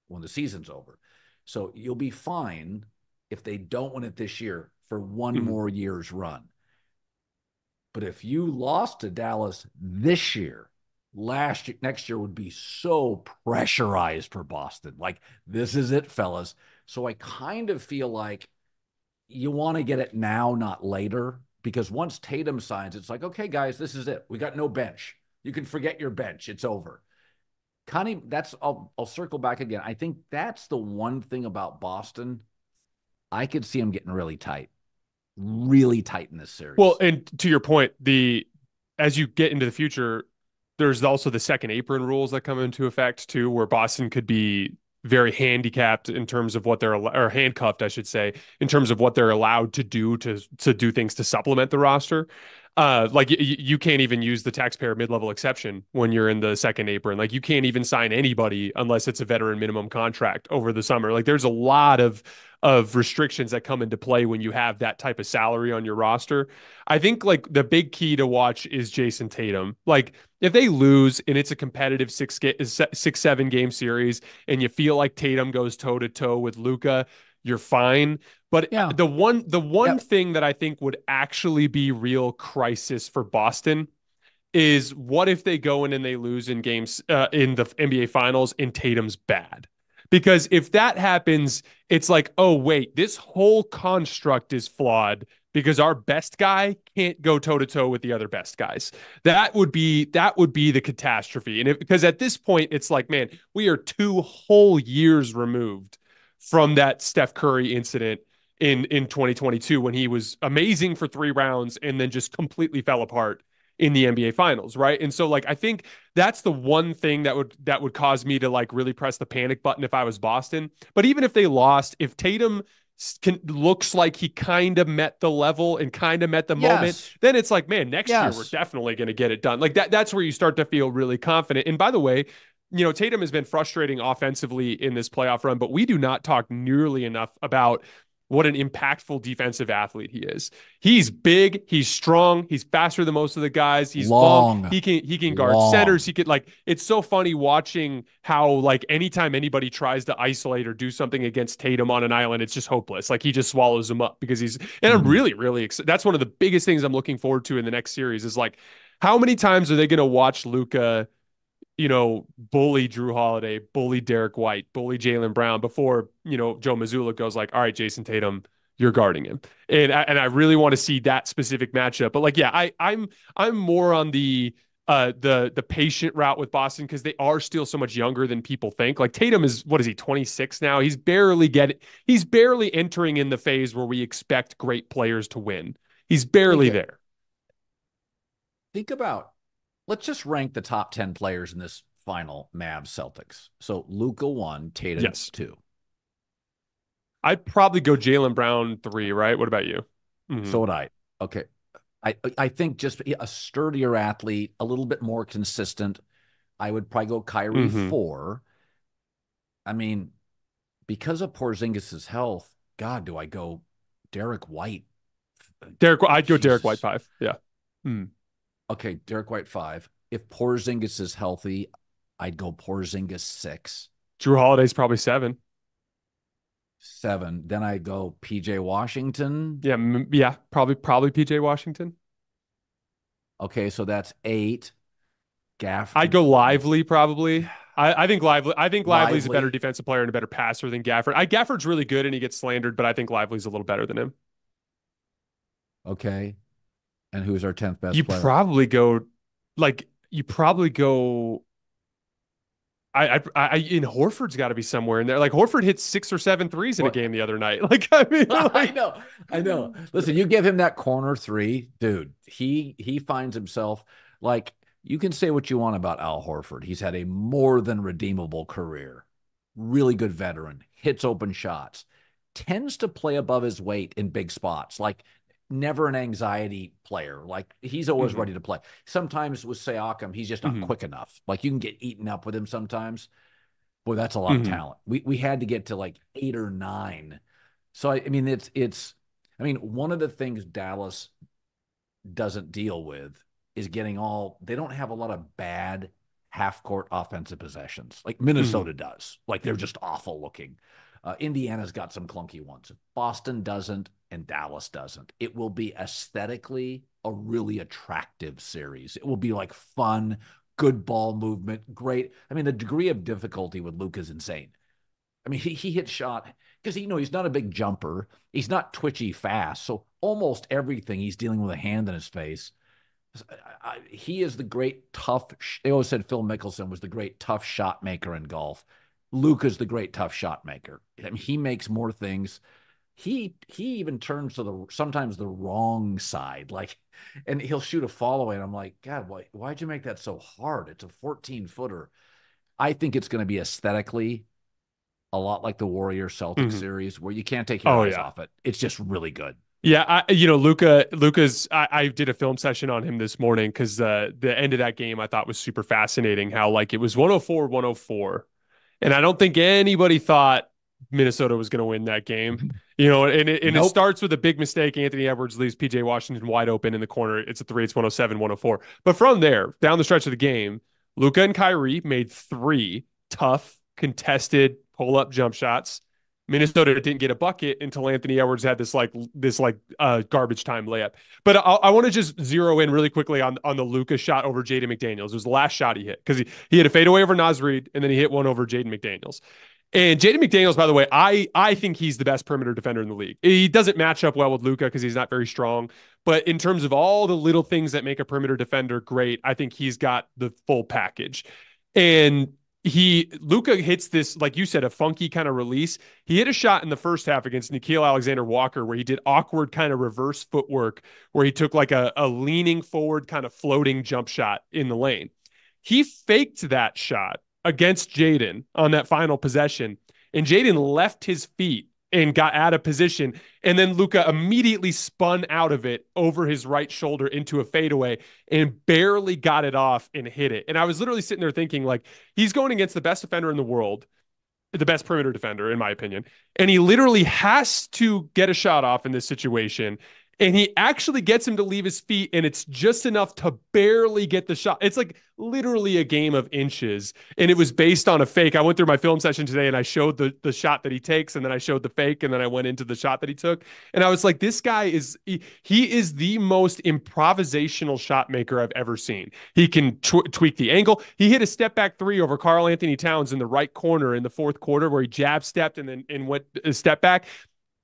when the season's over. So you'll be fine if they don't win it this year for one more year's run. But if you lost to Dallas this year, next year would be so pressurized for Boston. Like, this is it, fellas. So I kind of feel like you want to get it now, not later, because once Tatum signs, it's like, okay, guys, this is it. We got no bench. You can forget your bench. It's over. Connie, I'll circle back again. I think that's the one thing about Boston. I could see them getting really tight in this series. Well, and to your point, as you get into the future, there's also the second apron rules that come into effect too, where Boston could be very handicapped in terms of what or handcuffed, I should say, in terms of what they're allowed to do to do things to supplement the roster. Like you can't even use the taxpayer mid-level exception when you're in the second apron. Like you can't even sign anybody unless it's a veteran minimum contract over the summer. Like there's a lot of restrictions that come into play when you have that type of salary on your roster. I think like the big key to watch is Jayson Tatum. Like if they lose and it's a competitive 6-7 game series and you feel like Tatum goes toe to toe with Luka, you're fine. But yeah, the one thing that I think would actually be real crisis for Boston is what if they go in and they lose in games in the NBA Finals and Tatum's bad? Because if that happens, it's like, oh, wait, this whole construct is flawed because our best guy can't go toe to toe with the other best guys. That would be the catastrophe. And because at this point, it's like, man, we are 2 whole years removed from that Steph Curry incident in 2022 when he was amazing for 3 rounds and then just completely fell apart in the NBA Finals, right? And so like I think that's the one thing that would cause me to like really press the panic button if I was Boston. But even if they lost, if Tatum looks like he kind of met the level and kind of met the moment, then it's like, man, next year we're definitely going to get it done. Like that's where you start to feel really confident. And by the way, Tatum has been frustrating offensively in this playoff run, but we do not talk nearly enough about what an impactful defensive athlete he is. He's big, he's strong, he's faster than most of the guys, he's long, he can guard centers. He could, like, it's so funny watching how, like, anytime anybody tries to isolate or do something against Tatum on an island, it's just hopeless. Like, he just swallows them up because and I'm really, really excited. That's one of the biggest things I'm looking forward to in the next series is, like, how many times are they going to watch Luka, bully Drew Holiday, bully Derek White, bully Jaylen Brown before, Joe Mazzulla goes like, all right, Jayson Tatum, you're guarding him. And I really want to see that specific matchup. But, like, yeah, I'm more on the patient route with Boston because they are still so much younger than people think. Like, Tatum is, what is he, 26 now? He's barely entering in the phase where we expect great players to win. He's barely there. Think about, let's just rank the top 10 players in this final Mavs Celtics. So Luka 1, Tatum 2. I'd probably go Jaylen Brown 3, right? What about you? So would I. Okay. I think just a sturdier athlete, a little bit more consistent. I would probably go Kyrie 4. I mean, because of Porzingis' health, God, do I go Derek White? I'd go Derek White 5. Yeah. Okay, Derek White 5. If Porzingis is healthy, I'd go Porzingis 6. Drew Holiday's probably 7. 7. Then I go PJ Washington. Yeah, probably PJ Washington. Okay, so that's 8. I'd go Lively probably. I think Lively's a better defensive player and a better passer than Gafford. Gafford's really good and he gets slandered, but I think Lively's a little better than him. Okay. And who's our 10th best player? You probably go in Horford's got to be somewhere in there. Like, Horford hit 6 or 7 threes in a game the other night. Like, I mean, I know. Listen, you give him that corner 3, dude, he finds himself, like, you can say what you want about Al Horford. He's had a more than redeemable career. Really good veteran, hits open shots, tends to play above his weight in big spots. Like, never an anxiety player. Like, he's always ready to play. Sometimes with Siakam, he's just not quick enough. Like, you can get eaten up with him sometimes. Boy, that's a lot of talent. We had to get to like 8 or 9. So, I mean, one of the things Dallas doesn't deal with is they don't have a lot of bad half-court offensive possessions like Minnesota does. Like, they're just awful looking. Indiana's got some clunky ones. Boston doesn't, and Dallas doesn't. It will be aesthetically a really attractive series. It will be like fun, good ball movement, great. I mean, the degree of difficulty with Luka is insane. I mean, he hits shot because he's not a big jumper. He's not twitchy fast. So almost everything he's dealing with a hand in his face. He is the great tough. They always said Phil Mickelson was the great tough shot maker in golf. Luka's the great tough shot maker. I mean, he makes more things. He even turns to sometimes the wrong side, like, and he'll shoot a fall away. And I'm like, God, why'd you make that so hard? It's a 14-footer. I think it's going to be aesthetically a lot like the Warriors Celtics series, where you can't take your eyes off it. It's just really good. Yeah, Luka's. I did a film session on him this morning because the end of that game I thought was super fascinating. How, like, it was 104-104. And I don't think anybody thought Minnesota was going to win that game. It starts with a big mistake. Anthony Edwards leaves PJ Washington wide open in the corner. It's a 3. It's 107-104. But from there, down the stretch of the game, Luka and Kyrie made 3 tough, contested pull-up jump shots. Minnesota didn't get a bucket until Anthony Edwards had this garbage time layup. But I want to just zero in really quickly on the Luka shot over Jaden McDaniels. It was the last shot he hit because he hit a fadeaway over Naz Reid, and then he hit one over Jaden McDaniels. And Jaden McDaniels, by the way, I think he's the best perimeter defender in the league. He doesn't match up well with Luka because he's not very strong. But in terms of all the little things that make a perimeter defender great, I think he's got the full package. And Luka hits this, like you said, a funky kind of release. He hit a shot in the first half against Nickeil Alexander-Walker where he did awkward kind of reverse footwork, where he took like a leaning forward kind of floating jump shot in the lane. He faked that shot against Jaden on that final possession, and Jaden left his feet and got out of position. And then Luka immediately spun out of it over his right shoulder into a fadeaway and barely got it off and hit it. And I was literally sitting there thinking, like, he's going against the best defender in the world. the best perimeter defender, in my opinion. And he literally has to get a shot off in this situation. And he actually gets him to leave his feet, and it's just enough to barely get the shot. It's like literally a game of inches. And it was based on a fake. I went through my film session today and I showed the shot that he takes, and then I showed the fake, and then I went into the shot that he took. And I was like, this guy he is the most improvisational shot maker I've ever seen. He can tweak the angle. He hit a step back three over Karl Anthony Towns in the right corner in the fourth quarter where he jab stepped and then went a step back.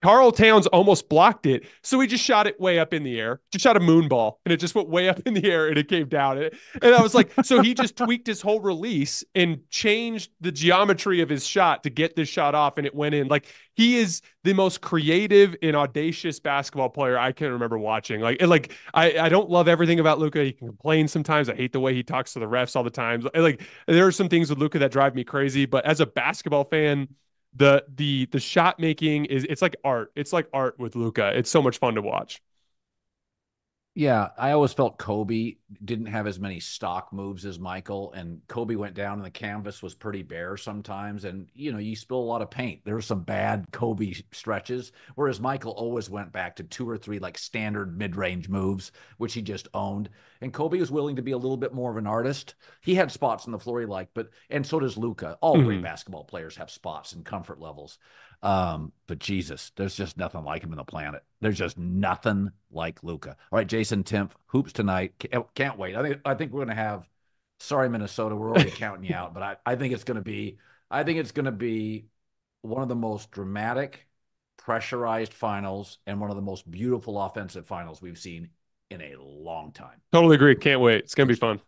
Karl Towns almost blocked it, so he just shot it way up in the air. Just shot a moon ball, and it just went way up in the air, and it came down. And I was like, so he just tweaked his whole release and changed the geometry of his shot to get this shot off, and it went in. Like, he is the most creative and audacious basketball player I can remember watching. I don't love everything about Luka. He can complain sometimes. I hate the way he talks to the refs all the time. Like, there are some things with Luka that drive me crazy, but as a basketball fan, the shot making it's like art. It's like art with Luka. It's so much fun to watch. Yeah, I always felt Kobe didn't have as many stock moves as Michael, and Kobe went down and the canvas was pretty bare sometimes, and you spill a lot of paint. There were some bad Kobe stretches, whereas Michael always went back to two or three like standard mid-range moves, which he just owned. And Kobe was willing to be a little bit more of an artist. He had spots on the floor he liked, and so does Luka. All great basketball players have spots and comfort levels. But Jesus, there's just nothing like him in the planet. There's just nothing like Luka. All right, Jayson Timpf, hoops tonight. Can't wait. I think we're going to have. Sorry, Minnesota, we're already counting you out, but I think it's going to be. I think it's going to be one of the most dramatic, pressurized finals and one of the most beautiful offensive finals we've seen in a long time. Totally agree. Can't wait. It's going to be fun.